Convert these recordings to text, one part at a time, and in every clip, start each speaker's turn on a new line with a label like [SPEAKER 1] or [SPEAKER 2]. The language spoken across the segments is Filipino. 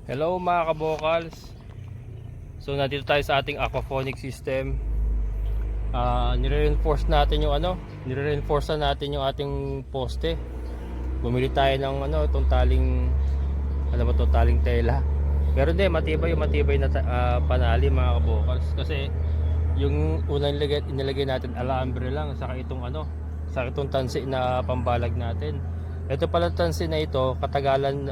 [SPEAKER 1] Hello mga kabokals. So nandito tayo sa ating aquaponic system. Nire-reinforce natin yung ating poste. Bumili tayo ng itong taling taling tela. Pero hindi, matibay na panali mga kabokals, kasi yung unang inilagay natin alambre lang, saka itong tansi na pambalag natin. Ito pala tansi na ito, katagalan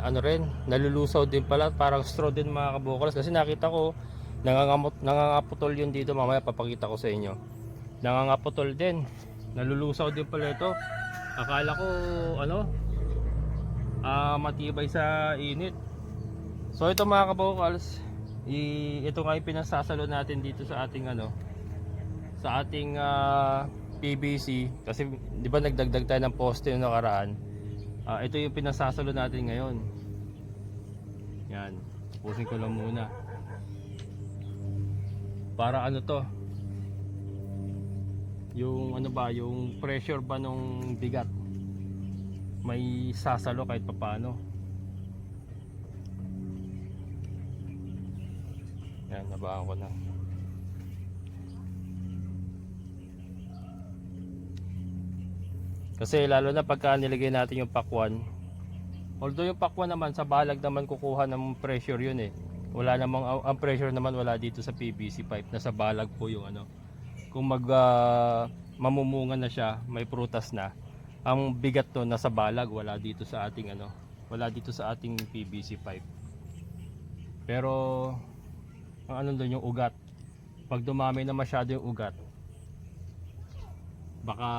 [SPEAKER 1] nalulusaw din pala, parang straw din mga kabukals, kasi nakita ko nangangaputol yun dito. Mamaya papakita ko sa inyo, nangangaputol din, nalulusaw din pala ito. Akala ko matibay sa init. So ito mga kabukals, ito nga yung pinasasalo natin dito sa ating PVC, kasi di ba nagdagdag tayo ng poste yung nakaraan. Ito yung pinasasalo natin ngayon. Yan, tapusin ko lang muna para yung pressure ba nung bigat may sasalo kahit papano. Yan, nabahan ko na. Kasi lalo na pagka nilagay natin yung pakwan, although yung pakwan naman sa balag naman kukuha ng pressure yun eh. Wala namang, ang pressure naman wala dito sa PVC pipe, nasa balag po yung kung mamumunga na siya, may prutas na, ang bigat to nasa balag, wala dito sa ating PVC pipe. Pero ang doon yung ugat, pag dumami na masyado yung ugat, baka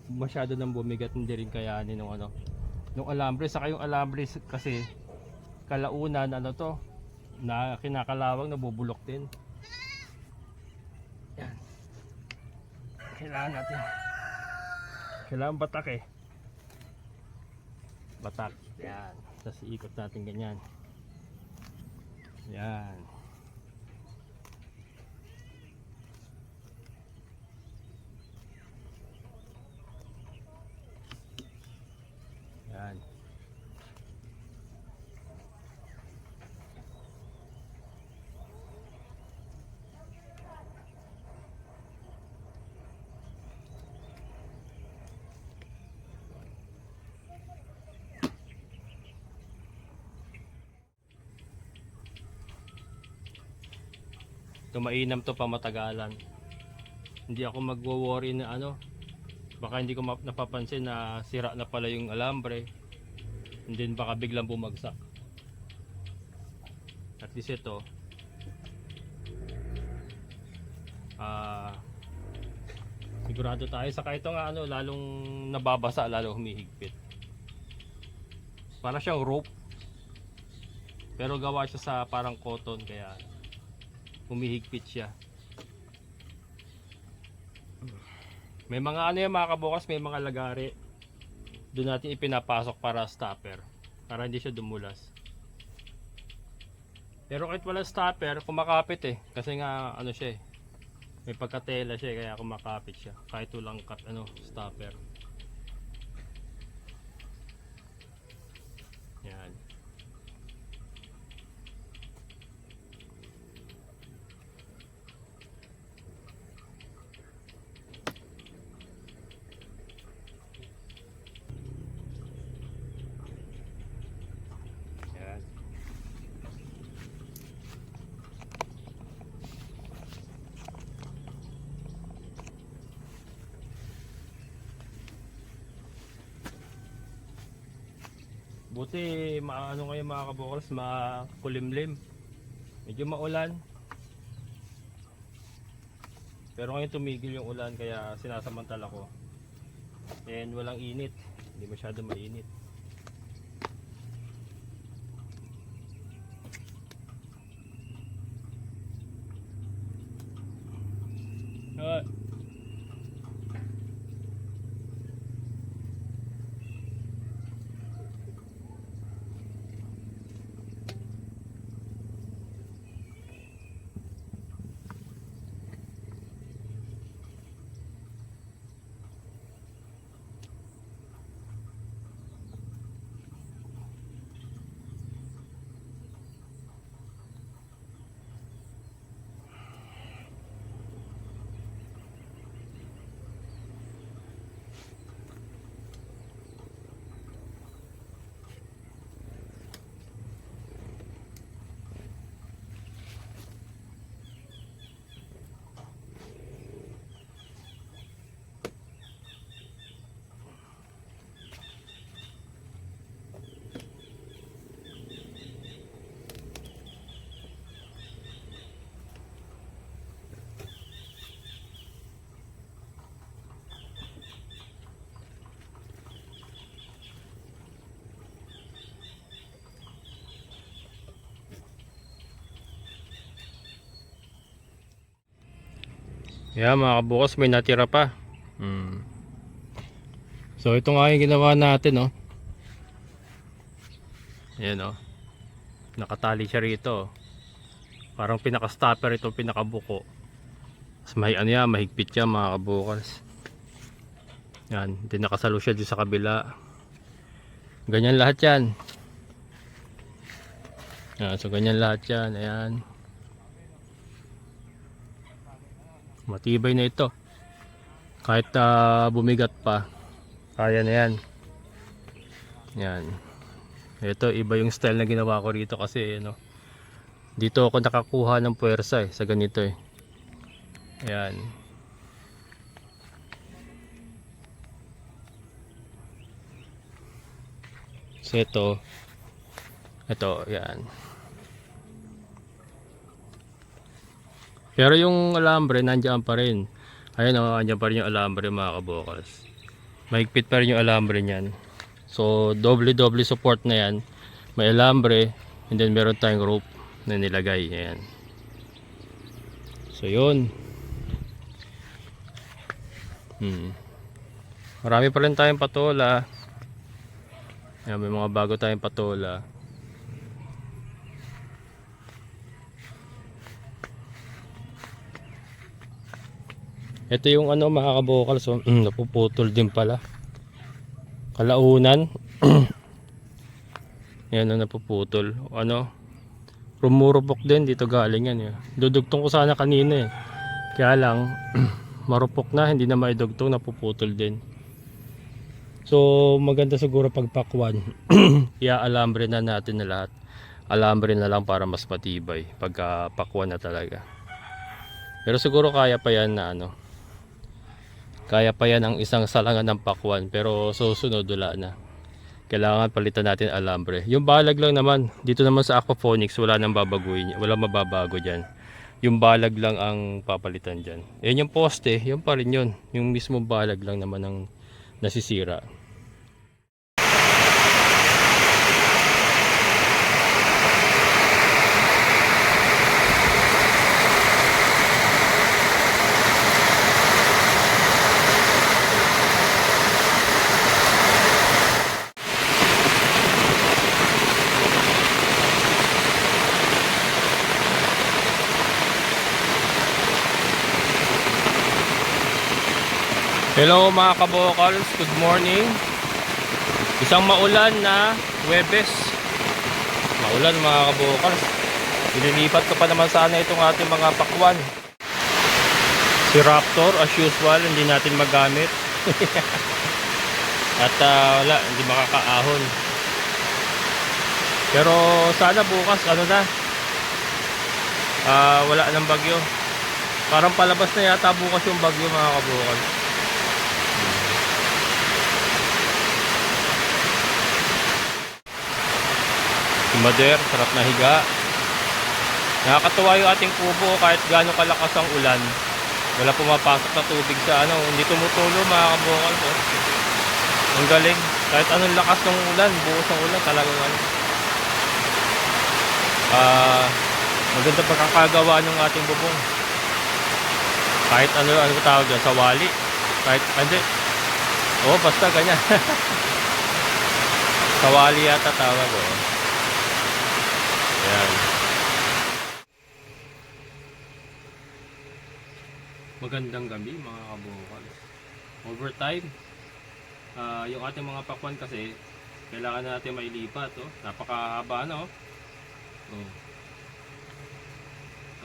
[SPEAKER 1] masyado nang bumigat, hindi rin kayanin nung alambre. Saka yung alambre kasi kalaunan na kinakalawang, nabubulok din. Yan, kailangan batak. Yan, tapos iikot natin ganyan. Yan. Yan. Mainam to pa matagalan. Hindi ako magwo-worry na baka hindi ko napapansin na sira na pala yung alambre, and then baka biglang bumagsak. At least ito sigurado tayo. Saka ito nga lalong nababasa, lalong humihigpit. Para siyang rope, pero gawa siya sa parang cotton, kaya humihigpit siya. May mga mga kabukas, may mga lagari doon natin ipinapasok para stopper, para hindi siya dumulas. Pero kahit wala stopper, kumakapit kasi nga siya may pagkatela siya kaya kumakapit siya kahit walang stopper. Yan. Buti kayo mga kabukals, makulimlim. Medyo maulan. Pero ngayon tumigil yung ulan, kaya sinasamantala ko. And walang init. Hindi masyado mainit. Yeah, mga kabukas, may natira pa. So ito nga yung ginawa natin, oh. Ayan, oh. Nakatali siya rito. Parang pinaka-stopper ito, pinakabuko. Mas may ano yan, mahigpit yan mga kabukas. Yan, hindi nakasalo siya dito sa kabila. Ganyan lahat yan. Yan, so ganyan lahat yan. Ayan. Matibay na ito. Kahit bumigat pa, kaya na yan. Yan. Ito, iba yung style na ginawa ko rito kasi ano, dito ako nakakuha ng puwersa sa ganito eh. Ayan. So ito, yan. Pero yung alambre nandiyan pa rin. Ayan, oh, nandiyan pa rin yung alambre mga kabokals. Mahigpit pa rin yung alambre niyan. So doble support na yan. May alambre and then meron tayong rope na nilagay. Ayan. So yun. Marami pa rin tayong patola. Ayan, may mga bago tayong patola. Ito yung ano mga kabokal, so napuputol din pala. Kalaunan. Yan na napuputol. Ano? Rumurupok din dito galing yan eh. Dudugtong ko sana kanina eh. Kaya lang marupok na, hindi na maidugtong, napuputol din. So maganda siguro pagpakwan. Ia-alambre na natin na lahat. Alambre na lang para mas matibay pagka pakwan na talaga. Pero siguro kaya pa yan na ano. Kaya pa yan ang isang salangan ng pakwan, pero susunod wala na. Kailangan palitan natin alambre. Yung balag lang naman, dito naman sa aquaponics wala nang babaguhin, wala mababago diyan. Yung balag lang ang papalitan diyan. Yan yung poste, yun pa rin yun. Yung mismo balag lang naman ang nasisira. Hello mga kabokals, good morning. Isang maulan na Huwebes. Maulan mga kabokals. Ililipat ko pa naman sana itong ating mga pakwan. Si Raptor as usual hindi natin magamit. At wala, hindi makakaahon. Pero sana bukas ano na, wala nang bagyo. Parang palabas na yata bukas yung bagyo mga kabokals. Mader, sarap na higa. Nakakatuwa yung ating kubo kahit gaano kalakas ang ulan. Wala pumapasok na tubig sa ano, hindi tumutulo mga kabokal ko. Ang galing. Kahit anong lakas ng ulan, buhos ng ulan talagang ano. Maganda pagkakagawa ng ating bubong. Kahit ano tawag dyan, sa wali. Kahit, hindi. Oo, basta ganyan. Sa wali yata tawag oh. Ayan. Magandang gabi mga kabukal. Overtime. Yung ating mga pakwan kasi kailangan natin mailipat oh. Napakahaba na oh.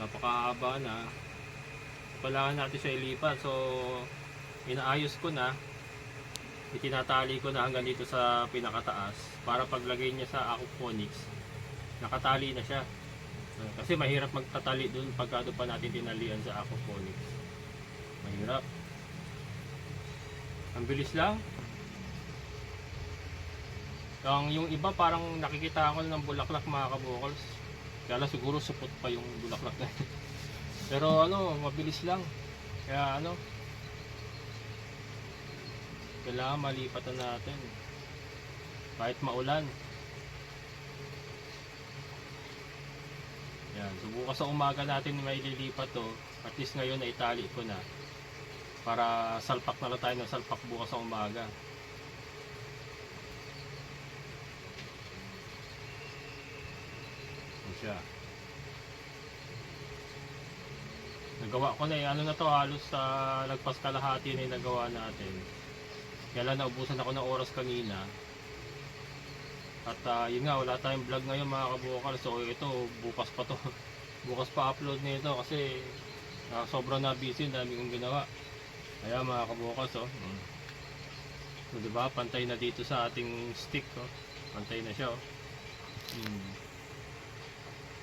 [SPEAKER 1] Napakahaba na. Kailangan natin siya ilipat. So inaayos ko na. Itinatali ko na hanggang dito sa pinakataas para paglagay niya sa aquaponics nakatali na siya. Kasi mahirap magtatali dun pagka doon pa natin tinalian sa aquaponics. Mahirap. Ang bilis lang. Yung iba parang nakikita ako ng bulaklak mga kabukals. Kaya lang siguro supot pa yung bulaklak na. Pero ano, mabilis lang. Kaya ano, kailangan malipatan natin. Kahit maulan. Yan, so bukas sa umaga natin may lilipat to. At least ngayon na itali ko na. para salpak na lang tayo ng salpak bukas sa umaga. Ito siya. Nagawa ko na eh. Ano na to, halos sa lagpas kalahati na yung nagawa natin. Kaya lang naubusan ako ng oras kanina. At yun nga, wala tayong vlog ngayon mga kabukal. So ito, bukas pa to. Bukas pa upload nito kasi sobrang na busy, dami kong ginawa. Kaya mga kabukal, so diba, pantay na dito sa ating stick. Oh. Pantay na siya. Oh.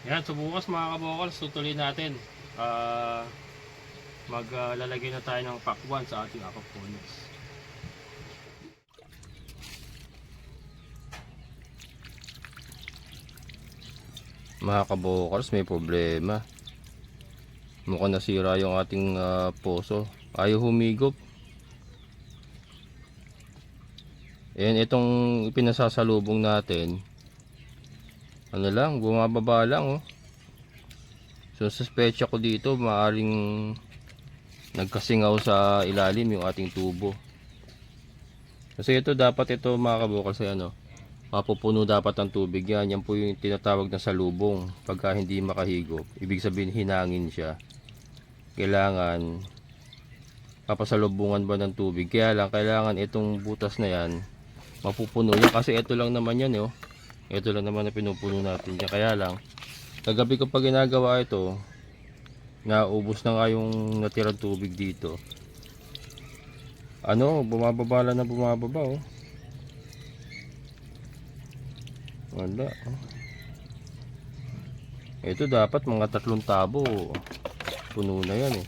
[SPEAKER 1] Yan, so bukas mga kabukal, tutuloy natin. Maglalagay na tayo ng pack 1 sa ating aquaponics. Mga kabukals, may problema. Mukhang nasira yung ating poso. Ayaw humigop. Ayan, itong pinasasalubong natin, ano lang, bumababa lang. Oh. So suspecha ko dito, maaring nagkasingaw sa ilalim yung ating tubo. Kasi ito, dapat ito mga kabukals, ano, mapupuno dapat ang tubig yan. Yan po yung tinatawag na salubong. Pagka hindi makahigop, ibig sabihin hinangin siya. Kailangan papasalubungan ba ng tubig. Kaya lang, kailangan itong butas na yan mapupuno yan. Kasi ito lang naman yan. Oh. Ito lang naman na pinupuno natin yan. Kaya lang, kagabi ko pa ginagawa ito, naubos na nga yung natirang tubig dito. Ano, bumababa lang na bumababa. Oh. Wala. Ito dapat mga 3 tabo. Puno na yan eh.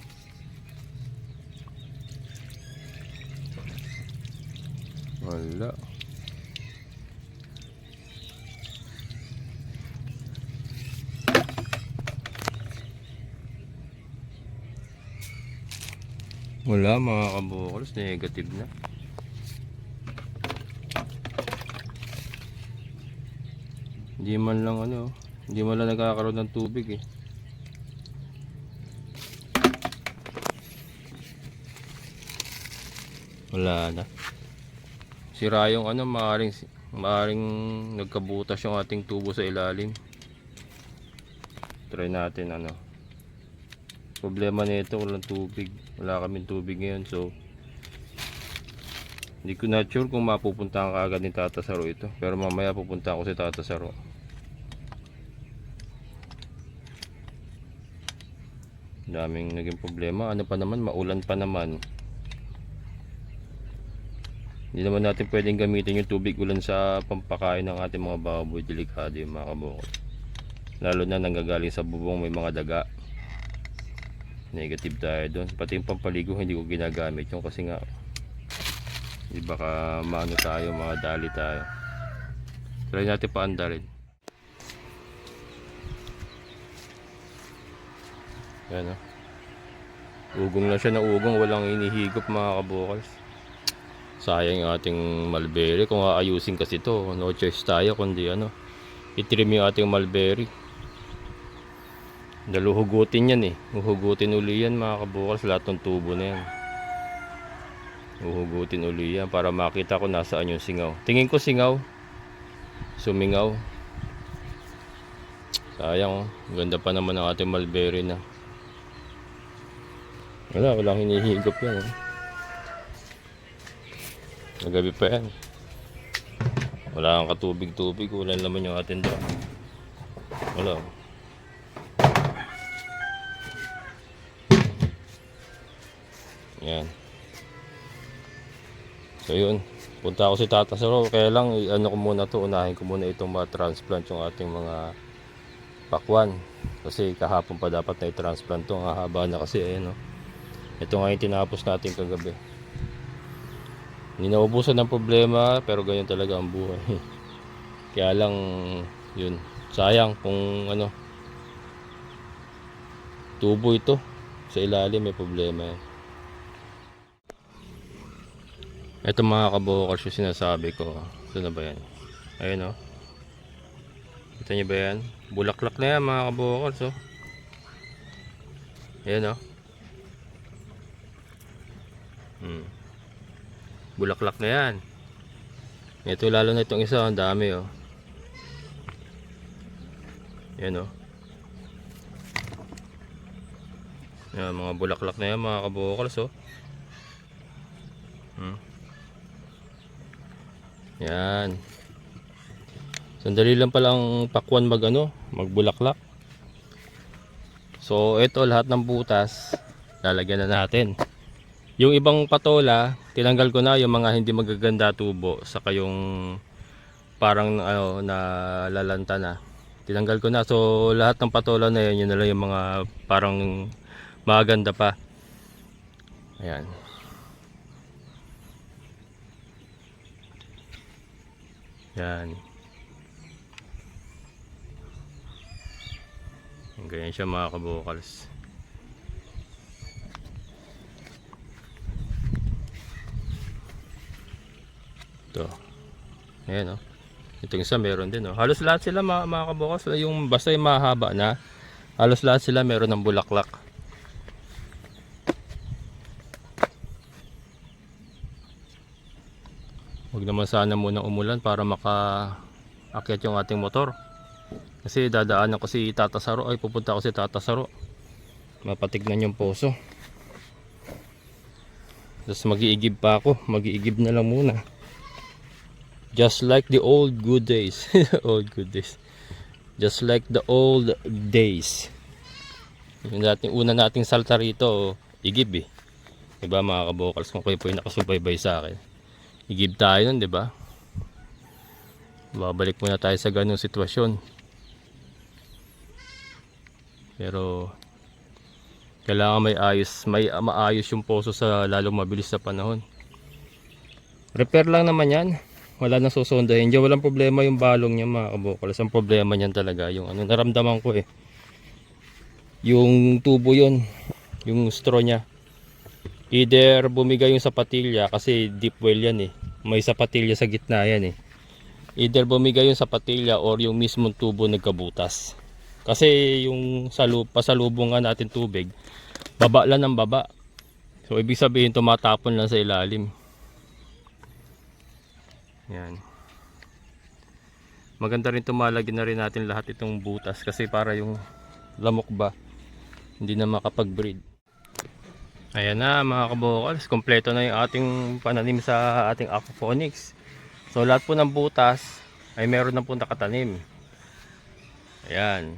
[SPEAKER 1] Wala. Wala mga kabukals, negative na. Hindi man lang ano, hindi man lang nagkakaroon ng tubig eh. Wala na. Sira yung ano, maaring nagkabutas yung ating tubo sa ilalim. Try natin ano. Problema nito, walang tubig. Wala kaming tubig ngayon, so hindi ko na sure kung mapupuntahan ka agad ni Tata Saro ito. Pero mamaya pupunta ako si Tata Saro. Daming naging problema. Ano pa naman, maulan pa naman. Hindi naman natin pwedeng gamitin yung tubig ulan sa pampakain ng ating mga baboy. Delikado yung mga kabukal. Lalo na nanggagaling sa bubong may mga daga. Negative tayo doon. Pati yung pampaligo hindi ko ginagamit yung kasi nga di baka maano tayo, mga dali tayo. Try natin paandarin. Yan o. Ugong lang siya na ugong, walang inihigop mga kabukals. Sayang yung ating mulberry. Kung aayusin kasi to, no choice tayo kundi ano, itrim yung ating mulberry. Dahil uhugutin yan eh. Uhugutin uli yan mga kabukals, lahat ng tubo na yan. Uhugutin uli yan para makita ko nasaan yung singaw. Tingin ko singaw. Sumingaw. Sayang oh. Ganda pa naman ang ating mulberry na. Walang hinihigop yan eh. Nagabi pa yan. Wala kang katubig-tubig. Wala naman yung ating drum. Wala. Yan. So yun, punta ako si Tata Saro. Kaya lang, ano ko muna to, unahin ko muna itong ma-transplant yung ating mga pakwan. Kasi kahapon pa dapat na i-transplant to. Ang haba na kasi, no? Ito nga yung tinapos natin kagabi. Hindi naubusan ng problema, pero ganyan talaga ang buhay. Kaya lang, yun, sayang kung ano, tubo ito. Sa ilalim may problema eh. Ito mga kabukals yung sinasabi ko. Ito na ba yan? Ayun o. Kita nyo ba yan? Bulaklak na yan mga kabukals o. Ayan o. Bulaklak na yan. Ito lalo na itong isa, ang dami oh. Yan oh. Yan, mga bulaklak na yan mga kabukals oh. Yan. Sandali lang palang pakwan magbulaklak. So ito lahat ng butas lalagyan na natin. Yung ibang patola tinanggal ko na, yung mga hindi magaganda tubo, saka yung parang na lalanta na, tinanggal ko na. So lahat ng patola na yun na lang yung mga parang maganda pa. Ayan. Yan. Ganyan siya mga kabukals. Ito. Ayan oh. Itong isa meron din oh. Halos lahat sila mga kabukals, yung basta yung mahaba na, halos lahat sila meron ng bulaklak. Huwag naman sana munang umulan para maka-akyat yung ating motor. Kasi dadaanan ko si Tata Saro, pupunta ako si Tata Saro. Mapatignan yung poso. Tapos mag-iigib pa ako, mag-iigib na lang muna. Just like the old good days. Old good days. Just like the old days. Yung una nating salta rito, igib eh. Diba mga kabukals, kung kayo po yung nakasubaybay sa akin, igib tayo nun, diba? Babalik muna tayo sa ganung sitwasyon. Pero kailangan maayos yung poso sa lalong mabilis na panahon. Repair lang naman yan. Wala nang susondahin. Diyan walang problema yung balong niya mga kabukals. Ang problema niyan talaga yung naramdaman ko eh. Yung tubo yun. Yung straw niya. Either bumigay yung sapatilya kasi deep well yan eh. May sapatilya sa gitna yan eh. Either bumigay yung sapatilya or yung mismong tubo nagkabutas. Kasi yung pasalubong natin tubig, baba lang ng baba. So ibig sabihin tumatapon lang sa ilalim. Yan. Maganda rin tumalagyan na rin natin lahat itong butas kasi para yung lamok ba hindi na makapag-breed. Ayan na mga kabukals, kompleto na yung ating pananim sa ating aquaponics. So lahat po ng butas ay meron na po nakatanim. Ayan.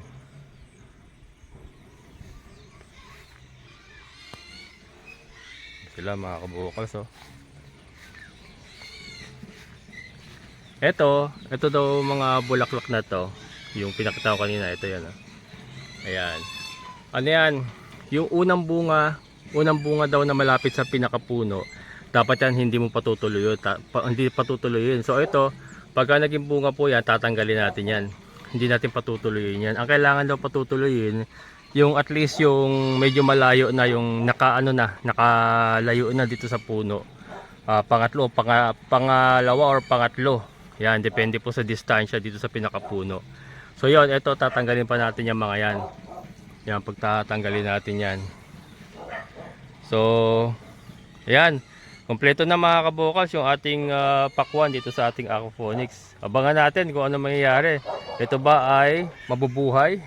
[SPEAKER 1] Sila mga kabukals oh. Ito daw mga bulaklak na to, yung pinakita ko kanina, ito yan oh. Ayan. Ano yan? Yung unang bunga daw na malapit sa pinakapuno, dapat yan hindi mo patutuloy hindi patutuloyin. So ito, pagka naging bunga po yan, tatanggalin natin yan. Hindi natin patutuloyin yan. Ang kailangan daw patutuloyin, yung at least yung medyo malayo na, yung nakalayo na dito sa puno. Pangalawa or pangatlo. Yan, depende po sa distansya dito sa pinakapuno. So yun, ito tatanggalin pa natin yung mga yan. Yan, pagtatanggalin natin yan. So, ayan. Kompleto na mga kabukals yung ating pakwan dito sa ating aquaponics. Abangan natin kung ano mangyayari. Ito ba ay mabubuhay?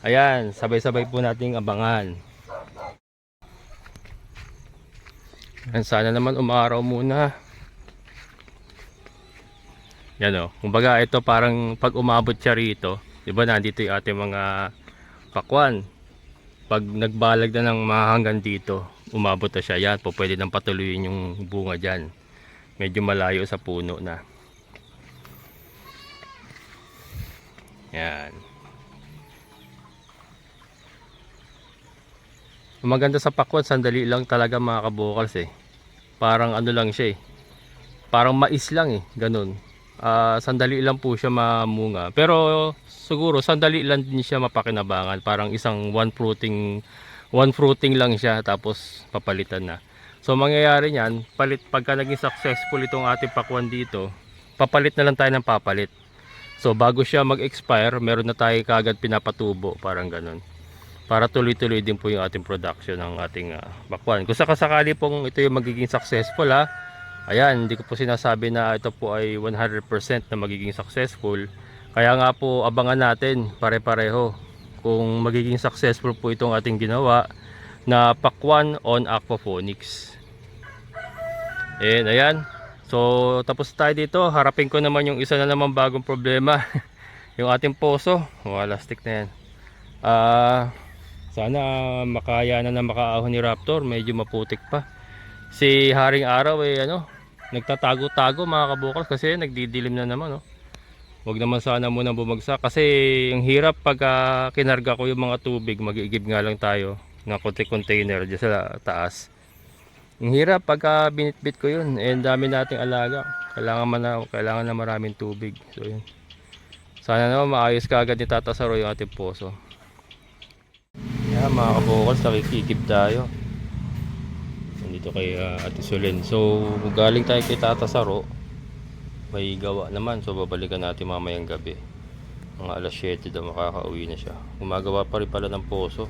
[SPEAKER 1] Ayan, sabay-sabay po nating abangan. Ayan, sana naman umaraw muna. Yan o, kumbaga ito parang pag umabot siya rito, di ba nandito yung ating mga pakwan. Pag nagbalag na ng mga hanggang dito, umabot na siya. Yan po, pwede nang patuloyin yung bunga dyan. Medyo malayo sa puno na. Yan. Ang maganda sa pakwan, sandali lang talaga mga kabukals eh. Parang ano lang siya eh. Parang mais lang eh, ganun. Sandali lang po siya mamunga. Pero siguro sandali lang din siya mapakinabangan. Parang isang one fruiting lang siya tapos papalitan na. So mangyayari niyan, pagka naging successful itong ating pakwan dito, papalit na lang tayo ng papalit. So bago siya mag-expire, meron na tayo kagad pinapatubo, parang ganun. para tuloy-tuloy din po yung ating production ng ating bakwan. Kung sakasakali pong ito yung magiging successful ayan, hindi ko po sinasabi na ito po ay 100% na magiging successful. Kaya nga po abangan natin pare-pareho kung magiging successful po itong ating ginawa na pakwan on aquaponics. And ayan, so tapos tayo dito. Harapin ko naman yung isa na naman bagong problema. Yung ating poso, wala stick na yan. Sana makaya na makaahon ni Raptor. Medyo maputik pa. Si Haring Araw nagtatago-tago mga kabukals kasi nagdidilim na naman. Huwag naman sana muna bumagsak kasi ang hirap pag kinarga ko yung mga tubig. Mag-iigib nga lang tayo ng konti container dyan sa taas. Ang hirap pagka binitbit ko yun. And dami nating alaga. Kailangan na maraming tubig. So yun. Sana naman maayos ka agad ni Tata Saro yung ating poso. Yan mga kabukals, nakikikip tayo. Nandito kay Ate Solen. So galing tayo kay Tata Saro. May gawa naman. So babalikan natin mamayang gabi. Mga alas 7 daw makakauwi na siya. Gumagawa pa rin pala ng poso.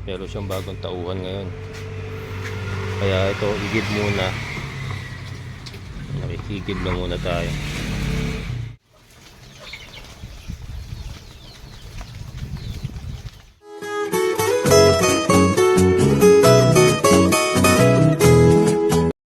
[SPEAKER 1] Meron siyang bagong tauhan ngayon. Kaya ito, igib muna. Nakikigib lang muna tayo.